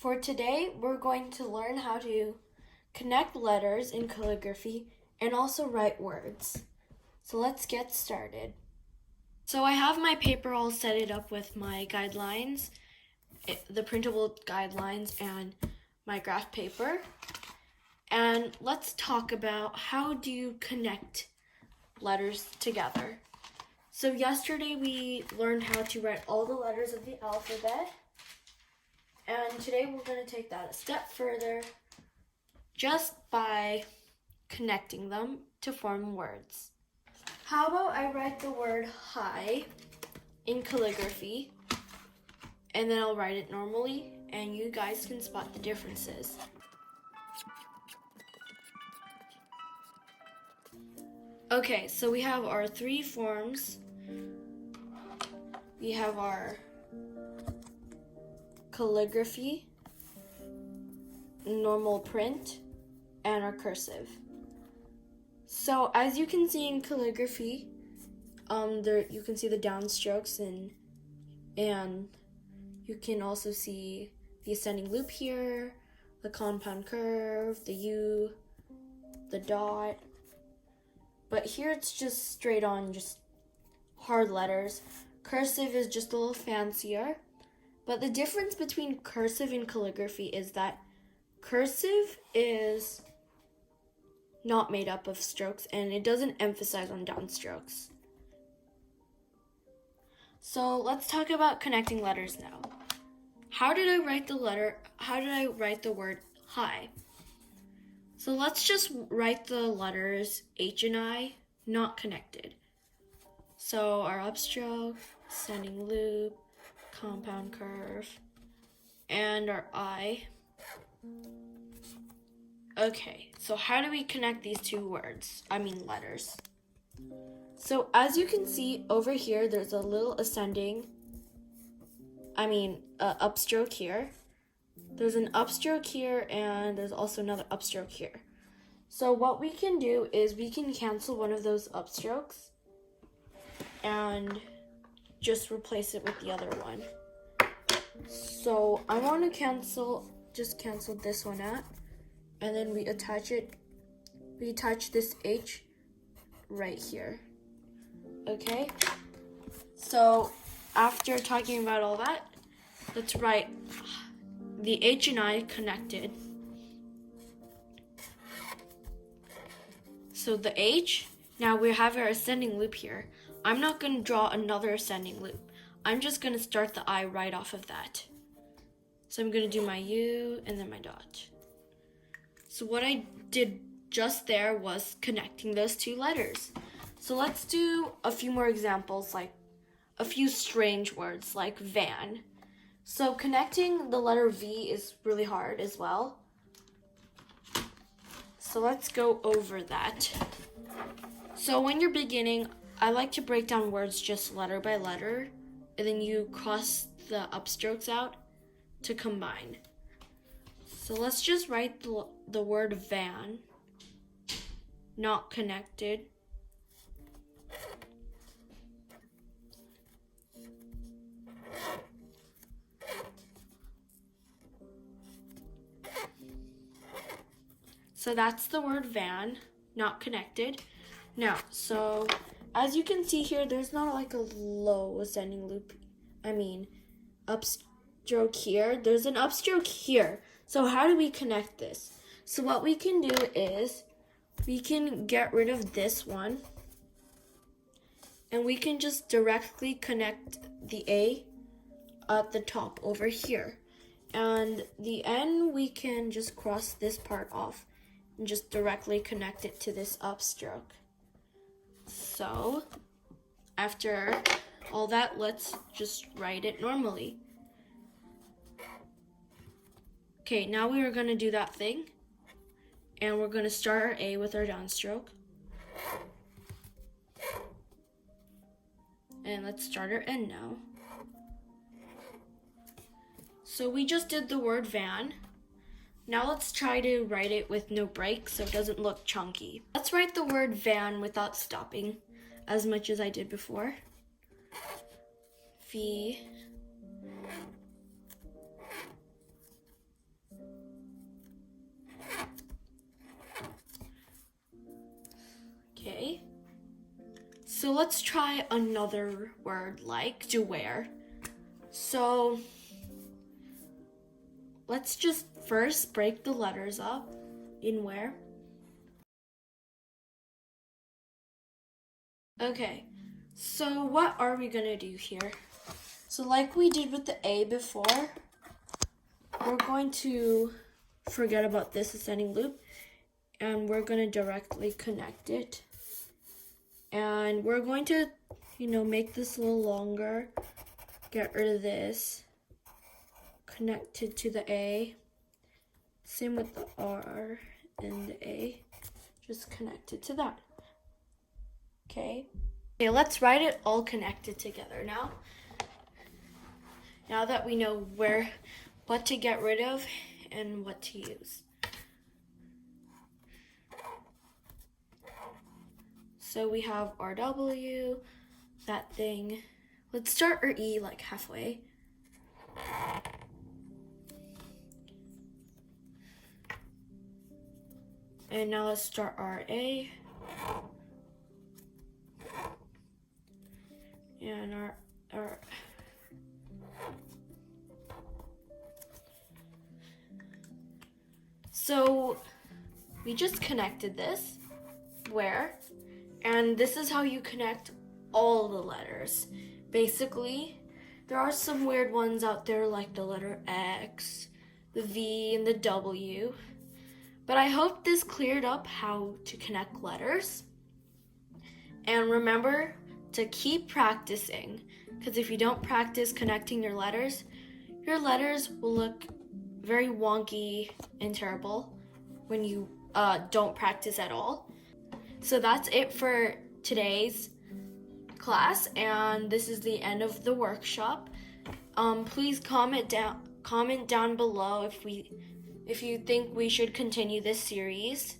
For today, we're going to learn how to connect letters in calligraphy and also write words. So let's get started. So I have my paper all set it up with my guidelines, the printable guidelines, and my graph paper. And let's talk about how do you connect letters together. So yesterday we learned how to write all the letters of the alphabet. And today we're going to take that a step further just by connecting them to form words. How about I write the word hi in calligraphy, and then I'll write it normally, and you guys can spot the differences. Okay, so we have our three forms. We have our calligraphy, normal print, and our cursive. So as you can see in calligraphy, there you can see the downstrokes and you can also see the ascending loop here, the compound curve, the U, the dot. But here it's just straight on, just hard letters. Cursive is just a little fancier. But the difference between cursive and calligraphy is that cursive is not made up of strokes and it doesn't emphasize on downstrokes. So let's talk about connecting letters now. How did I write the word hi? So let's just write the letters H and I not connected. So our upstroke, ascending loop, compound curve, and our I. Okay, so how do we connect these two letters? So as you can see over here, there's a little upstroke here. There's an upstroke here, and there's also another upstroke here. So what we can do is we can cancel one of those upstrokes and just replace it with the other one. So I want to cancel this one out, and then we attach this H right here. Okay, so after talking about all that, let's write the H and I connected. So the H, now we have our ascending loop here. I'm not going to draw another ascending loop. I'm just going to start the I right off of that. So I'm going to do my U and then my dot. So what I did just there was connecting those two letters. So let's do a few more examples, like a few strange words like van. So connecting the letter V is really hard as well. So let's go over that. So when you're beginning, I like to break down words just letter by letter, and then you cross the upstrokes out to combine. So let's just write the word van, not connected. So that's the word van, not connected. Now, so as you can see here, there's not like a low ascending loop. Upstroke here. There's an upstroke here. So how do we connect this? So what we can do is we can get rid of this one, and we can just directly connect the A at the top over here. And the N, we can just cross this part off and just directly connect it to this upstroke. So after all that, let's just write it normally. Okay, now we are going to do that thing, and we're going to start our A with our downstroke. And let's start our N now. So we just did the word van. Now let's try to write it with no break so it doesn't look chunky. Let's write the word van without stopping as much as I did before. V So let's try another word like to wear. So let's just first break the letters up in wear. Okay, so what are we gonna do here? So like we did with the A before, we're going to forget about this ascending loop and we're gonna directly connect it. And we're going to, make this a little longer, get rid of this, connect it to the A. Same with the R and the A, just connect it to that. Okay, let's write it all connected together now. Now that we know what to get rid of and what to use. So we have RW, that thing. Let's start our E like halfway. And now let's start our A. And our So we just connected this, and this is how you connect all the letters. Basically, there are some weird ones out there like the letter X, the V, and the W. But I hope this cleared up how to connect letters. And remember to keep practicing, because if you don't practice connecting your letters will look very wonky and terrible when you don't practice at all. So that's it for today's class, and this is the end of the workshop. Please comment down below if you think we should continue this series.